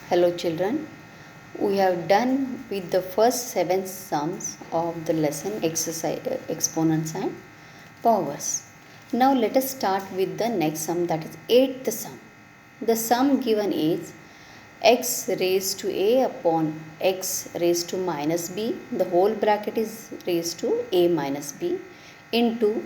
Hello children, we have done with the first 7 sums of the lesson exercise exponents and powers. Now let us start with the next sum, that is 8th sum. The sum given is x raised to a upon x raised to minus b, the whole bracket is raised to a minus b, into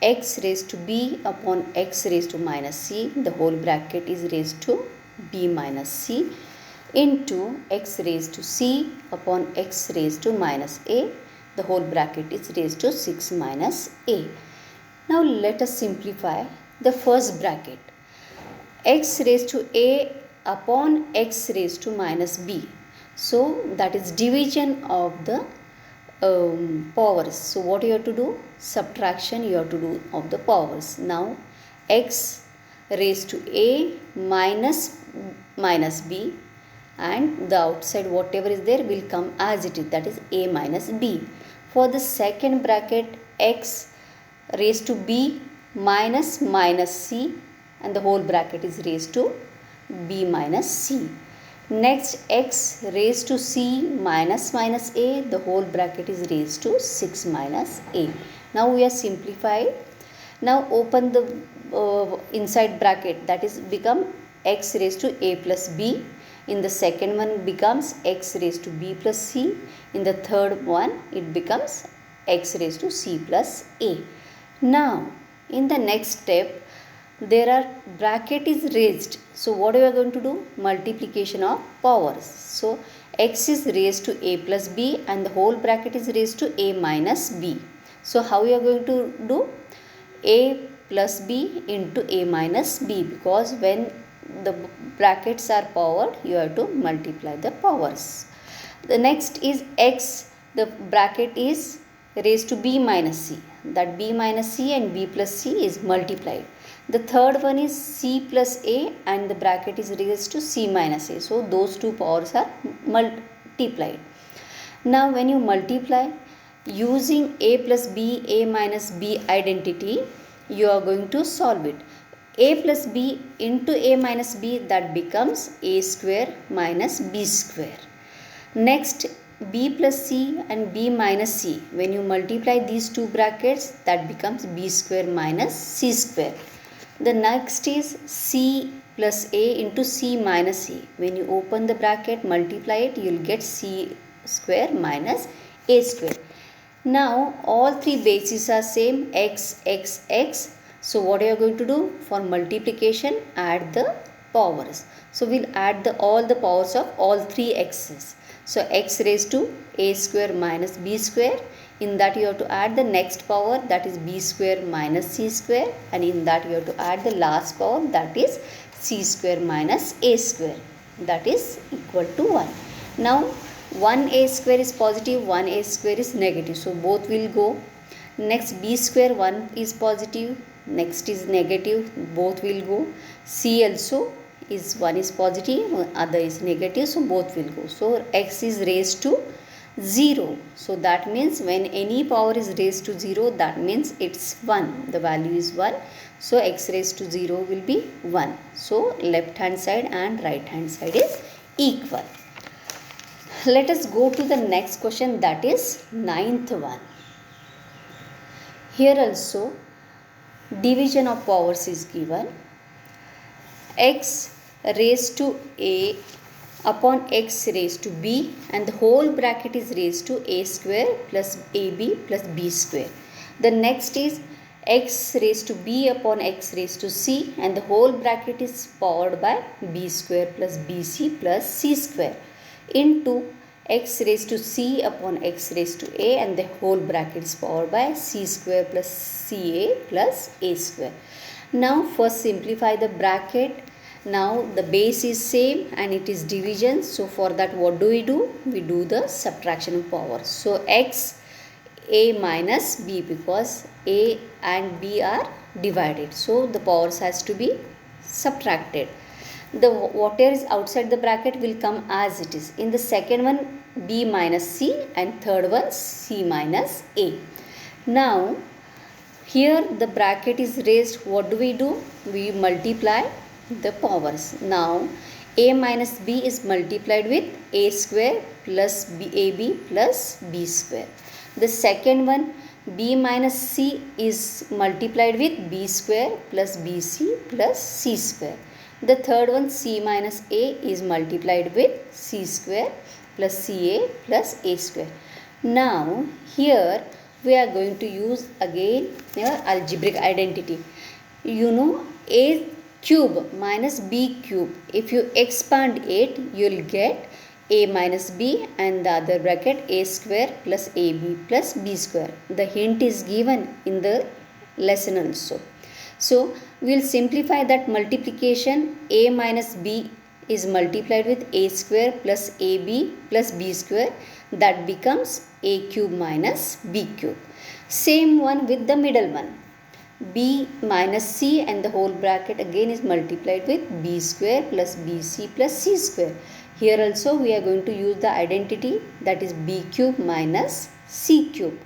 x raised to b upon x raised to minus c, the whole bracket is raised to b minus c, into x raised to c upon x raised to minus a, the whole bracket is raised to 6 minus a. Now let us simplify the first bracket. X raised to a upon x raised to minus b. So that is division of the powers. So what you have to do? Subtraction you have to do of the powers. Now x raised to a minus b, and the outside whatever is there will come as it is, that is a minus b. For the second bracket, x raised to b minus c, and the whole bracket is raised to b minus c. Next, x raised to c minus a, the whole bracket is raised to 6 minus a. Now we are simplified. Now open the inside bracket, that is become x raised to a plus b. In the second one becomes x raised to b plus c. In the third one it becomes x raised to c plus a. Now in the next step there are bracket is raised. So what we are going to do? Multiplication of powers. So x is raised to a plus b and the whole bracket is raised to a minus b. So how we are going to do? A plus b into a minus b, because when the brackets are powered you have to multiply the powers. The next is x, the bracket is raised to b minus c, that b minus c and b plus c is multiplied. The third one is c plus a and the bracket is raised to c minus a, so those two powers are multiplied. Now when you multiply using a plus b, a minus b identity, you are going to solve it. A plus b into a minus b, that becomes a square minus b square. Next, b plus c and b minus c, when you multiply these two brackets, that becomes b square minus c square. The next is c plus a into c minus c. When you open the bracket, multiply it, you will get c square minus a square. Now all three bases are same, x, x, x. So what you are going to do? For multiplication, add the powers. So we'll add all the powers of all three x's. So x raised to a square minus b square. In that you have to add the next power, that is b square minus c square, and in that you have to add the last power, that is c square minus a square, that is equal to 1. Now 1a square is positive, 1a square is negative, so both will go. Next, b square, 1 is positive, next is negative, both will go. C also is 1 is positive, other is negative, so both will go. So x is raised to 0. So that means when any power is raised to 0, that means it's 1. The value is 1. So x raised to 0 will be 1. So left hand side and right hand side is equal. Let us go to the next question, that is 9th one. Here also division of powers is given. X raised to a upon x raised to b, and the whole bracket is raised to a square plus ab plus b square. The next is x raised to b upon x raised to c, and the whole bracket is powered by b square plus bc plus c square, into x raised to c upon x raised to a, and the whole bracket is powered by c square plus ca plus a square. Now first simplify the bracket. Now the base is same and it is division, so for that what do? We do the subtraction of powers. So x a minus b, because a and b are divided, so the powers has to be subtracted. The whatever is outside the bracket will come as it is. In the second one b minus c, and third one c minus a. Now here the bracket is raised, what do? We multiply the powers. Now A minus B is multiplied with A square plus AB plus B square. The second one, B minus C is multiplied with B square plus BC plus C square. The third one, C minus A is multiplied with C square plus CA plus A square. Now here we are going to use again algebraic identity. You know, A cube minus B cube, if you expand it, you will get A minus B and the other bracket A square plus AB plus B square. The hint is given in the lesson also. So we will simplify that multiplication. A minus B is multiplied with A square plus AB plus B square. That becomes A cube minus B cube. Same one with the middle one. B minus C and the whole bracket again is multiplied with B square plus BC plus C square. Here also we are going to use the identity, that is B cube minus C cube.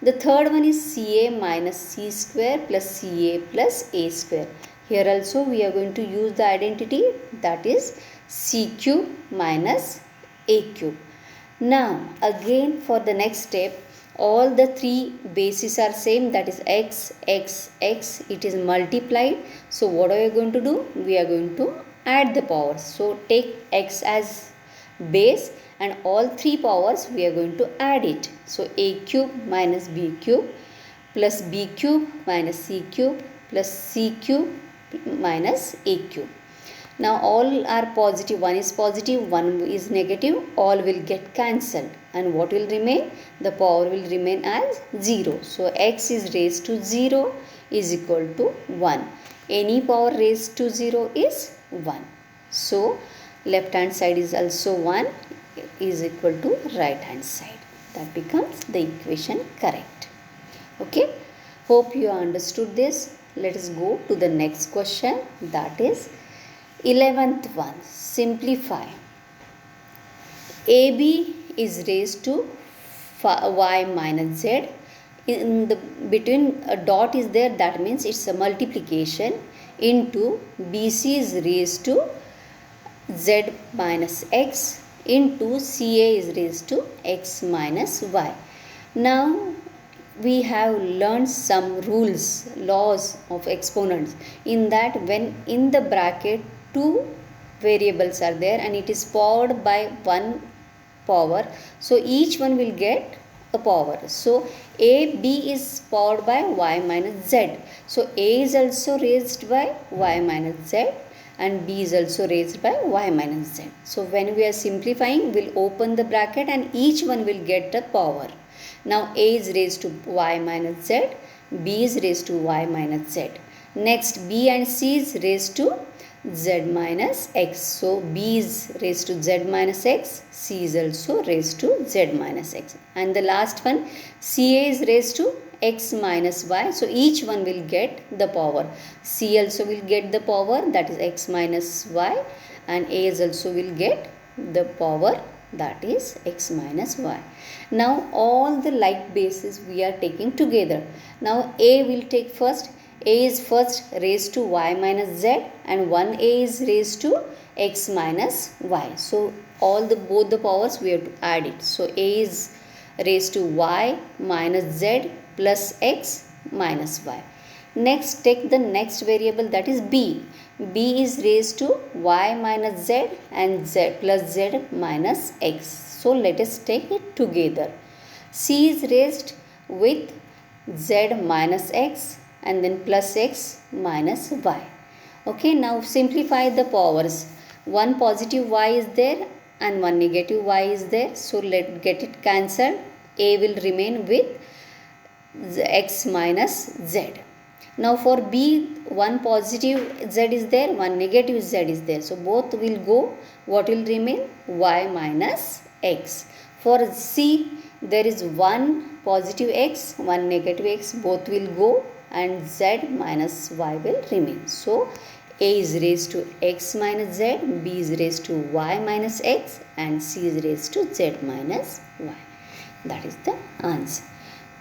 The third one is CA minus C square plus CA plus A square. Here also we are going to use the identity, that is C cube minus A cube. Now again for the next step, all the three bases are same, that is x, x, x, it is multiplied. So what are you going to do? We are going to add the powers. So take x as base and all three powers we are going to add it. So A cube minus B cube plus B cube minus C cube plus C cube minus A cube. Now all are positive, one is positive, one is negative, all will get cancelled, and what will remain? The power will remain as 0. So x is raised to 0 is equal to 1. Any power raised to 0 is 1. So left hand side is also 1 is equal to right hand side. That becomes the equation correct. Okay. Hope you understood this. Let us go to the next question, that is 11th one. Simplify. AB is raised to y minus z. In the between a dot is there, that means it's a multiplication, into BC is raised to z minus x into CA is raised to x minus y. Now we have learned some rules, laws of exponents. In that, when in the bracket two variables are there and it is powered by one power, so each one will get a power. So AB is powered by y minus z. So A is also raised by y minus z and B is also raised by y minus z. So when we are simplifying, we'll open the bracket and each one will get the power. Now A is raised to y minus z, B is raised to y minus z. Next B and C is raised to z minus x. So B is raised to z minus x, C is also raised to z minus x. And the last one, CA is raised to x minus y. So each one will get the power. C also will get the power, that is x minus y, and A is also will get the power, that is x minus y. Now all the like bases we are taking together. Now A will take first. A is first raised to y minus z and 1A is raised to x minus y. So all the both the powers we have to add it. So A is raised to y minus z plus x minus y. Next take the next variable, that is B. B is raised to y minus z and z plus z minus x. So let us take it together. C is raised with z minus x and then plus x minus y. Okay, now simplify the powers. One positive y is there and one negative y is there. So let get it cancelled. A will remain with x minus z. Now for B, one positive z is there, one negative z is there. So both will go. What will remain? Y minus x. For C, there is one positive x, one negative x. Both will go and z minus y will remain. So A is raised to x minus z, B is raised to y minus x, and C is raised to z minus y. That is the answer.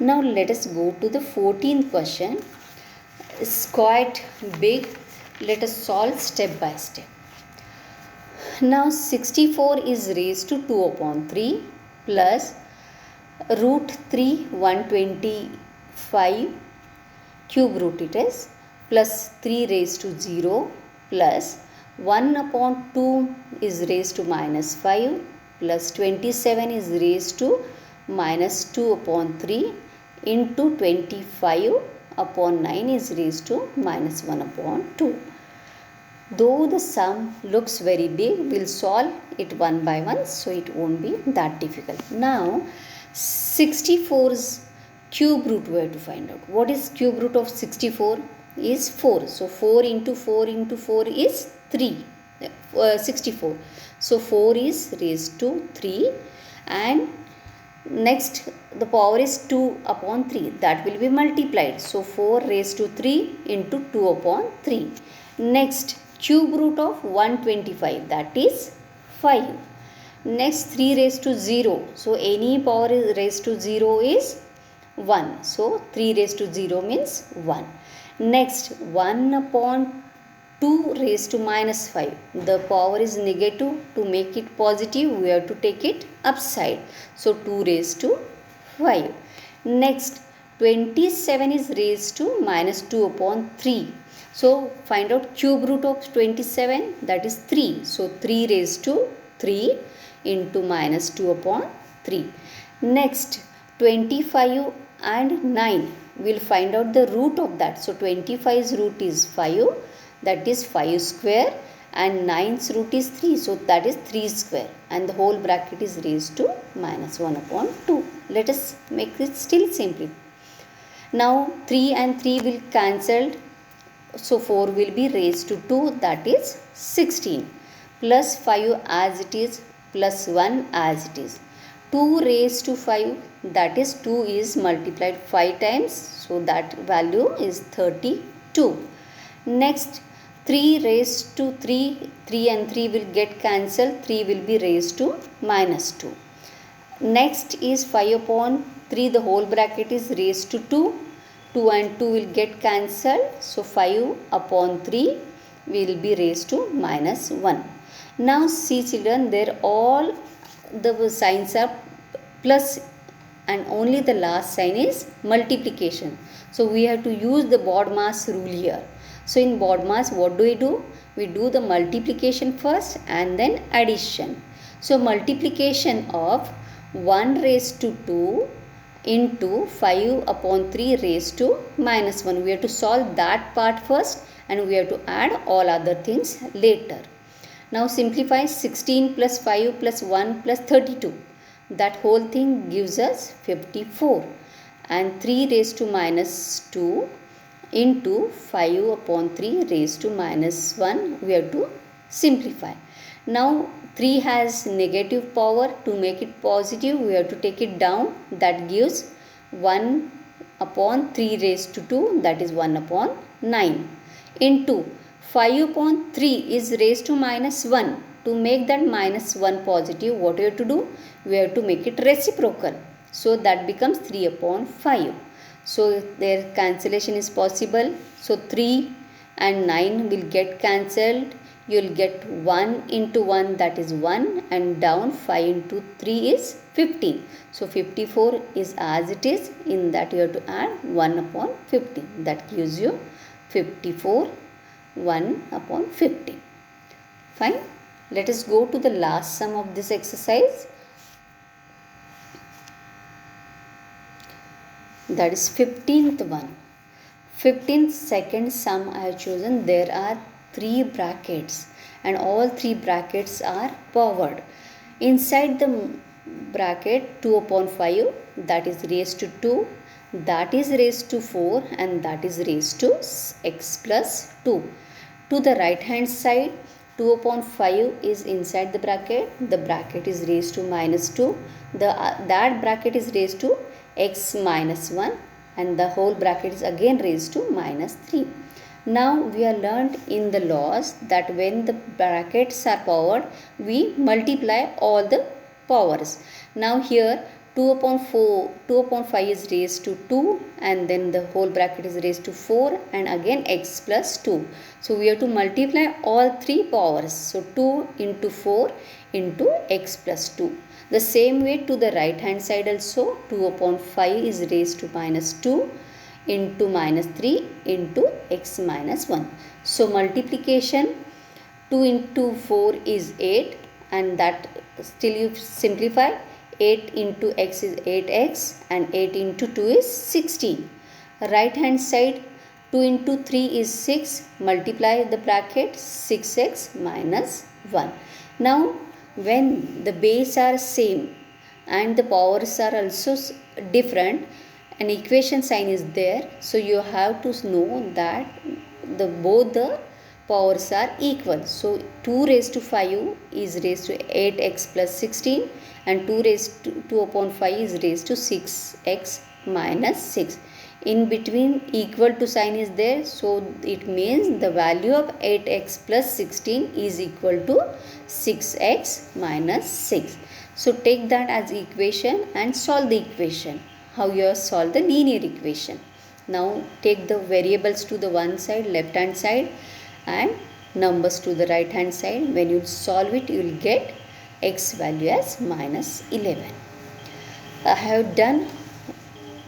Now let us go to the 14th question. It's quite big. Let us solve step by step. Now 64 is raised to 2 upon 3 plus root 3 125 cube root it is plus 3 raised to 0 plus 1 upon 2 is raised to minus 5 plus 27 is raised to minus 2 upon 3 into 25 upon 9 is raised to minus 1 upon 2. Though the sum looks very big, we'll solve it one by one, so it won't be that difficult. Now 64's cube root we have to find out. What is cube root of 64? Is 4. So 4 into 4 into 4 is 3. 64. So 4 is raised to 3, and next the power is 2 upon 3, that will be multiplied. So 4 raised to 3 into 2 upon 3. Next cube root of 125, that is 5. Next 3 raised to 0. So any power is raised to 0 is 1. So 3 raised to 0 means 1. Next 1 upon 2 raised to minus 5. The power is negative. To make it positive, we have to take it upside. So 2 raised to 5. Next 27 is raised to minus 2 upon 3. So find out cube root of 27, that is 3. So 3 raised to 3 into minus 2 upon 3. Next 25 and 9, we'll find out the root of that. So 25's root is 5, that is 5 square, and 9's root is 3, so that is 3 square, and the whole bracket is raised to minus 1 upon 2. Let us make it still simply. Now 3 and 3 will cancelled, so 4 will be raised to 2, that is 16, plus 5 as it is, plus 1 as it is. 2 raised to 5, that is 2 is multiplied 5 times, so that value is 32. Next 3 raised to 3, 3 and 3 will get cancelled, 3 will be raised to minus 2. Next is 5 upon 3, the whole bracket is raised to 2. 2 and 2 will get cancelled, so 5 upon 3 will be raised to minus 1. Now see children, there all the signs are plus, and only the last sign is multiplication. So we have to use the BODMAS rule here. So in BODMAS, what do? We do the multiplication first and then addition. So multiplication of 1 raised to 2 into 5 upon 3 raised to minus 1. We have to solve that part first, and we have to add all other things later. Now simplify 16 plus 5 plus 1 plus 32. That whole thing gives us 54. And 3 raised to minus 2 into 5 upon 3 raised to minus 1. We have to simplify. Now 3 has negative power. To make it positive, we have to take it down. That gives 1 upon 3 raised to 2, that is 1 upon 9, into 5 upon 3 is raised to minus 1. To make that minus 1 positive, what we have to do? We have to make it reciprocal. So that becomes 3 upon 5. So their cancellation is possible. So 3 and 9 will get cancelled. You will get 1 into 1, that is 1, and down 5 into 3 is 15. So 54 is as it is. In that you have to add 1 upon 15. That gives you 54, 1 upon 15. Fine. Let us go to the last sum of this exercise. That is 15th one. 15th second sum I have chosen. There are 3 brackets, and all 3 brackets are powered. Inside the bracket 2 upon 5, that is raised to 2, that is raised to 4, and that is raised to x plus 2. To the right hand side, 2 upon 5 is inside the bracket is raised to minus 2, that bracket is raised to x minus 1, and the whole bracket is again raised to minus 3. Now we have learned in the laws that when the brackets are powered, we multiply all the powers. Now here 2 upon 4, 2 upon 5 is raised to 2, and then the whole bracket is raised to 4, and again x plus 2. So we have to multiply all three powers. So 2 into 4 into x plus 2. The same way to the right hand side also, 2 upon 5 is raised to minus 2 into minus 3 into x minus 1. So multiplication 2 into 4 is 8, and that still you simplify. 8 into x is 8x, and 8 into 2 is 16. Right hand side, 2 into 3 is 6. Multiply the bracket, 6x minus 1. Now when the base are same and the powers are also different, an equation sign is there, so you have to know that both the powers are equal. So 2 raised to 5 is raised to 8x plus 16, and 2 raised to 2 upon 5 is raised to 6x minus 6. In between equal to sign is there, so it means the value of 8x plus 16 is equal to 6x minus 6. So take that as equation and solve the equation. How you have solved the linear equation. Now take the variables to the one side, left hand side, and numbers to the right hand side. When you solve it, you will get x value as minus 11. I have done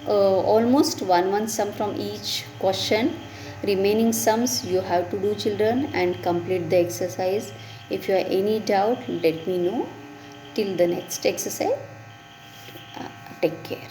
almost one sum from each question. Remaining sums you have to do, children, and complete the exercise. If you have any doubt, let me know. Till the next exercise, take care.